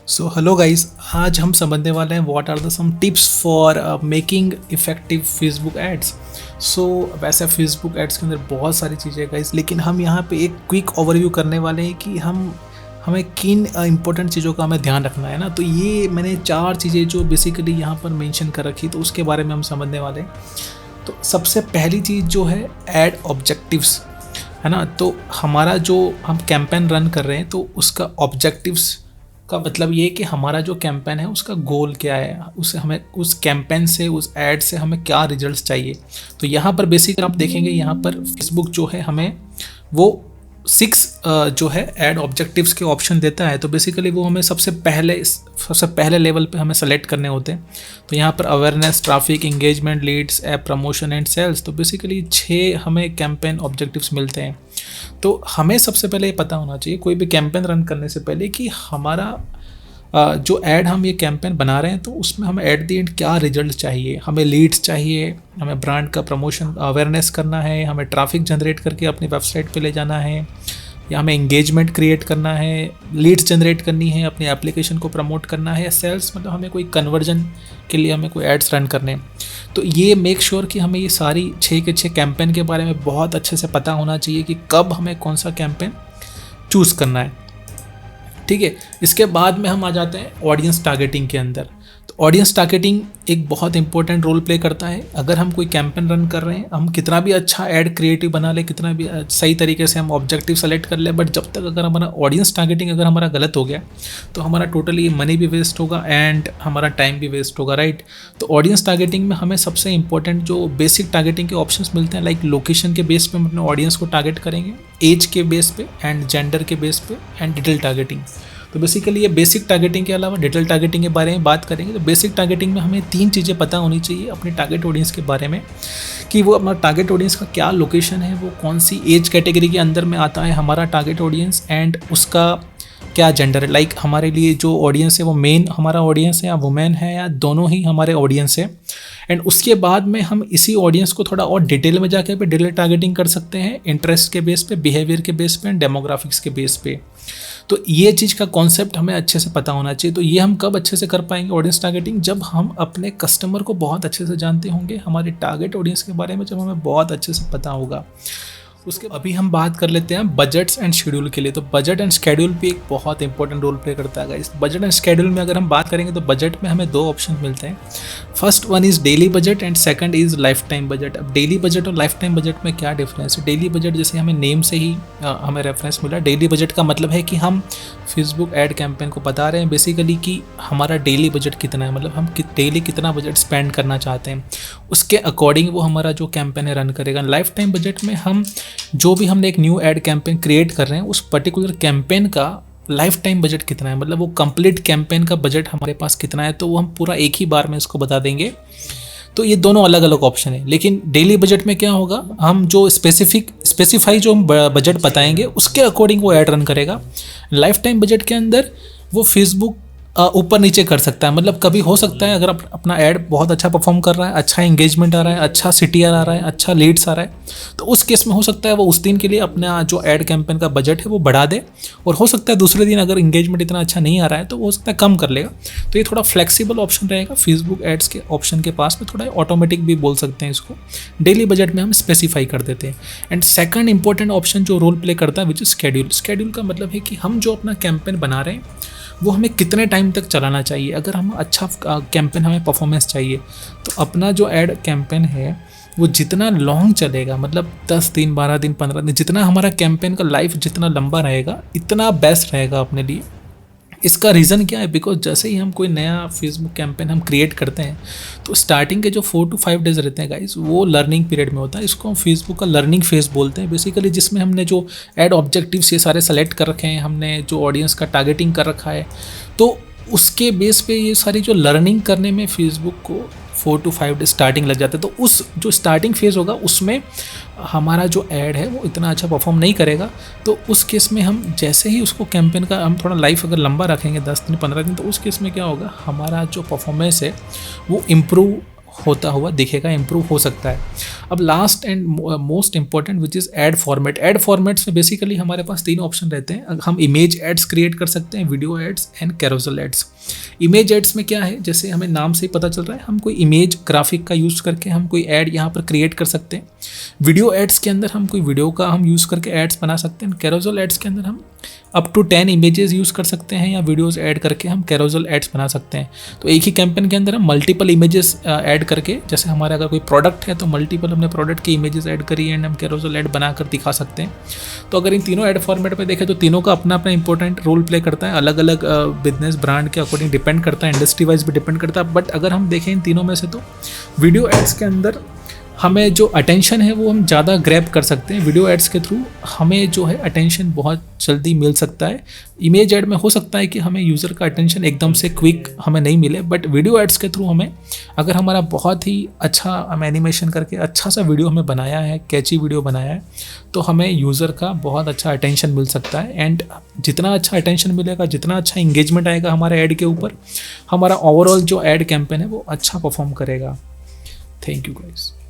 So hello guys, आज हम समझने वाले हैं what are the some tips for making effective Facebook ads. So वैसे फेसबुक एड्स के अंदर बहुत सारी चीज़ें हैं गाइस, लेकिन हम यहाँ पे एक क्विक ओवरव्यू करने वाले हैं कि हमें किन इंपॉर्टेंट चीज़ों का हमें ध्यान रखना है ना। तो ये मैंने 4 चीज़ें जो बेसिकली यहाँ पर मेंशन कर रखी, तो उसके बारे में हम समझने वाले हैं। तो सबसे पहली चीज़ जो है एड ऑब्जेक्टिव्स, है ना। तो हमारा जो हम कैंपेन रन कर रहे हैं, तो उसका ऑब्जेक्टिव्स का मतलब ये है कि हमारा जो कैंपेन है उसका गोल क्या है, उसे हमें उस कैंपेन से, उस एड से हमें क्या रिजल्ट्स चाहिए। तो यहाँ पर बेसिकली आप देखेंगे, यहाँ पर फेसबुक जो है हमें वो 6 जो है एड ऑब्जेक्टिव्स के ऑप्शन देता है। तो बेसिकली वो हमें सबसे पहले लेवल पे हमें सेलेक्ट करने होते हैं। तो यहाँ पर awareness, traffic, engagement, leads, app promotion and sales. तो बेसिकली 6 हमें कैंपेन ऑब्जेक्टिव्स मिलते हैं। तो हमें सबसे पहले ये पता होना चाहिए कोई भी कैंपेन रन करने से पहले कि हमारा जो ऐड हम ये कैंपेन बना रहे हैं, तो उसमें हमें एट द एंड क्या रिजल्ट चाहिए। हमें लीड्स चाहिए, हमें ब्रांड का प्रमोशन अवेयरनेस करना है, हमें ट्रैफिक जनरेट करके अपनी वेबसाइट पे ले जाना है, या हमें इंगेजमेंट क्रिएट करना है, लीड्स जनरेट करनी है, अपनी एप्लीकेशन को प्रमोट करना है, या सेल्स मतलब हमें कोई कन्वर्जन के लिए हमें कोई एड्स रन करने हैं। तो ये मेक श्योर कि हमें ये सारी 6 के 6 कैंपेन के बारे में बहुत अच्छे से पता होना चाहिए कि कब हमें कौन सा कैंपेन चूज़ करना है। ठीक है, इसके बाद में हम आ जाते हैं ऑडियंस टारगेटिंग के अंदर। तो ऑडियंस टारगेटिंग एक बहुत इंपॉर्टेंट रोल प्ले करता है। अगर हम कोई कैंपेन रन कर रहे हैं, हम कितना भी अच्छा ऐड क्रिएटिव बना ले, कितना भी सही तरीके से हम ऑब्जेक्टिव सेलेक्ट कर ले, बट जब तक अगर हमारा ऑडियंस टारगेटिंग अगर हमारा गलत हो गया, तो हमारा टोटली मनी भी वेस्ट होगा एंड हमारा टाइम भी वेस्ट होगा, राइट। तो ऑडियंस टारगेटिंग में हमें सबसे इंपॉर्टेंट जो बेसिक टारगेटिंग के ऑप्शंस मिलते हैं, लाइक लोकेशन के बेस पे हम अपने ऑडियंस को टारगेट करेंगे, एज के बेस पे एंड जेंडर के बेस पे एंड डिटेल टारगेटिंग। तो बेसिकली ये बेसिक टारगेटिंग के अलावा डिटेल टारगेटिंग के बारे में बात करेंगे। तो बेसिक टारगेटिंग में हमें 3 चीज़ें पता होनी चाहिए अपने टारगेट ऑडियंस के बारे में, कि वो अपना टारगेट ऑडियंस का क्या लोकेशन है, वो कौन सी एज कैटेगरी के अंदर में आता है हमारा टारगेट ऑडियंस, एंड उसका क्या जेंडर है। लाइक हमारे लिए जो ऑडियंस है वो मेन हमारा ऑडियंस है, या वुमेन है, या दोनों ही हमारे ऑडियंस है। एंड उसके बाद में हम इसी ऑडियंस को थोड़ा और डिटेल में जाके डिटेल टारगेटिंग कर सकते हैं, इंटरेस्ट के बेस पे, बिहेवियर के बेस पे एंड डेमोग्राफिक्स के बेस पे। तो ये चीज़ का कॉन्सेप्ट हमें अच्छे से पता होना चाहिए। तो ये हम कब अच्छे से कर पाएंगे ऑडियंस टारगेटिंग, जब हम अपने कस्टमर को बहुत अच्छे से जानते होंगे, हमारे टारगेट ऑडियंस के बारे में जब हमें बहुत अच्छे से पता होगा। उसके अभी हम बात कर लेते हैं बजट्स एंड शेड्यूल के लिए। तो बजट एंड शेड्यूल भी एक बहुत इंपॉर्टेंट रोल प्ले करता है गाइस। बजट एंड शेड्यूल में अगर हम बात करेंगे, तो बजट में हमें 2 ऑप्शन मिलते हैं। First one is daily budget and second is life time budget. अब डेली बजट और लाइफ टाइम बजट में क्या डिफरेंस है। डेली बजट जैसे हमें नेम से ही हमें रेफरेंस मिला, डेली बजट का मतलब है कि हम फेसबुक एड कैंपेन को बता रहे हैं बेसिकली कि हमारा डेली बजट कितना है, मतलब हम डेली कितना बजट स्पेंड करना चाहते हैं, उसके अकॉर्डिंग वो हमारा जो कैंपेन है रन करेगा। लाइफ टाइम बजट में हम जो भी हमने एक न्यू एड कैंपेन क्रिएट कर रहे हैं, उस पर्टिकुलर कैंपेन का लाइफ टाइम बजट कितना है, मतलब वो कंप्लीट कैंपेन का बजट हमारे पास कितना है, तो वो हम पूरा एक ही बार में इसको बता देंगे। तो ये दोनों अलग अलग ऑप्शन है। लेकिन डेली बजट में क्या होगा, हम जो स्पेसिफाई जो हम बजट बताएंगे उसके अकॉर्डिंग वो ऐड रन करेगा। लाइफ टाइम बजट के अंदर वो फेसबुक ऊपर नीचे कर सकता है, मतलब कभी हो सकता है अगर अपना ऐड बहुत अच्छा परफॉर्म कर रहा है, अच्छा इंगेजमेंट आ रहा है, अच्छा सीटीआर आ रहा है, अच्छा लीड्स आ रहा है, तो उस केस में हो सकता है वो उस दिन के लिए अपना जो ऐड कैंपेन का बजट है वो बढ़ा दे, और हो सकता है दूसरे दिन अगर इंगेजमेंट इतना अच्छा नहीं आ रहा है तो वो हो सकता है कम कर लेगा। तो ये थोड़ा फ्लेक्सिबल ऑप्शन रहेगा फेसबुक एड्स के ऑप्शन के पास में, थोड़ा ऑटोमेटिक भी बोल सकते हैं इसको। डेली बजट में हम स्पेसिफाई कर देते हैं। एंड सेकंड इंपॉर्टेंट ऑप्शन जो रोल प्ले करता है विच इज शेड्यूल। शेड्यूल का मतलब है कि हम जो अपना कैंपेन बना रहे हैं वो हमें कितने टाइम तक चलाना चाहिए। अगर हम अच्छा कैंपेन, हमें परफॉर्मेंस चाहिए, तो अपना जो एड कैंपेन है वो जितना लॉन्ग चलेगा, मतलब 10 दिन, 12 दिन, 15 दिन, जितना हमारा कैंपेन का लाइफ जितना लंबा रहेगा, इतना बेस्ट रहेगा अपने लिए। इसका रीज़न क्या है, बिकॉज जैसे ही हम कोई नया फेसबुक कैंपेन हम क्रिएट करते हैं, तो स्टार्टिंग के जो 4 to 5 डेज रहते हैं गाइस, वो लर्निंग पीरियड में होता है। इसको हम फेसबुक का लर्निंग फेज बोलते हैं बेसिकली, जिसमें हमने जो एड ऑब्जेक्टिव्स ये सारे सेलेक्ट कर रखे हैं, हमने जो ऑडियंस का टारगेटिंग कर रखा है, तो उसके बेस पे ये सारी जो लर्निंग करने में फेसबुक को 4 to 5 डेज स्टार्टिंग लग जाता है। तो उस जो स्टार्टिंग फेज़ होगा उसमें हमारा जो ऐड है वो इतना अच्छा परफॉर्म नहीं करेगा। तो उस केस में हम जैसे ही उसको कैंपेन का हम थोड़ा लाइफ अगर लंबा रखेंगे, 10 दिन, 15 दिन, तो उस केस में क्या होगा, हमारा जो परफॉर्मेंस है वो इम्प्रूव होता हुआ दिखेगा, इम्प्रूव हो सकता है। अब last and most important which is ad format. Ad formats में बेसिकली हमारे पास 3 ऑप्शन रहते हैं। हम इमेज एड्स क्रिएट कर सकते हैं, video ads and carousel ads. Image ads में क्या है, जैसे हमें नाम से ही पता चल रहा है, हम कोई इमेज ग्राफिक का यूज़ करके हम कोई ऐड यहाँ पर क्रिएट कर सकते हैं। वीडियो एड्स के अंदर हम कोई वीडियो का हम यूज़ करके एड्स बना सकते हैं। कैरोसेल एड्स के अंदर हम अप टू 10 इमेजेस यूज़ कर सकते हैं या वीडियोस ऐड करके हम कैरोसेल एड्स बना सकते हैं। तो एक ही कैंपेन के अंदर हम मल्टीपल इमेजेस ऐड करके, जैसे हमारा अगर कोई प्रोडक्ट है तो मल्टीपल हमने प्रोडक्ट की इमेजेस ऐड करी एंड हम कैरोसेल ऐड बनाकर दिखा सकते हैं। तो अगर इन तीनों ऐड फॉर्मेट पे देखें तो तीनों का अपना अपना इंपॉर्टेंट रोल प्ले करता है, अलग अलग बिजनेस ब्रांड के अकॉर्डिंग डिपेंड करता है, इंडस्ट्री वाइज भी डिपेंड करता है। बट अगर हम देखें इन तीनों में से तो वीडियो एड्स के अंदर हमें जो अटेंशन है वो हम ज़्यादा ग्रैब कर सकते हैं। वीडियो एड्स के थ्रू हमें जो है अटेंशन बहुत जल्दी मिल सकता है। इमेज ऐड में हो सकता है कि हमें यूज़र का अटेंशन एकदम से क्विक हमें नहीं मिले, बट वीडियो एड्स के थ्रू हमें, अगर हमारा बहुत ही अच्छा हम एनिमेशन करके अच्छा सा वीडियो हमें बनाया है, कैची वीडियो बनाया है, तो हमें यूज़र का बहुत अच्छा अटेंशन मिल सकता है। एंड जितना अच्छा अटेंशन मिलेगा, जितना अच्छा इंगेजमेंट आएगा हमारे ऐड के ऊपर, हमारा ओवरऑल जो ऐड कैंपेन है वो अच्छा परफॉर्म करेगा। Thank you guys.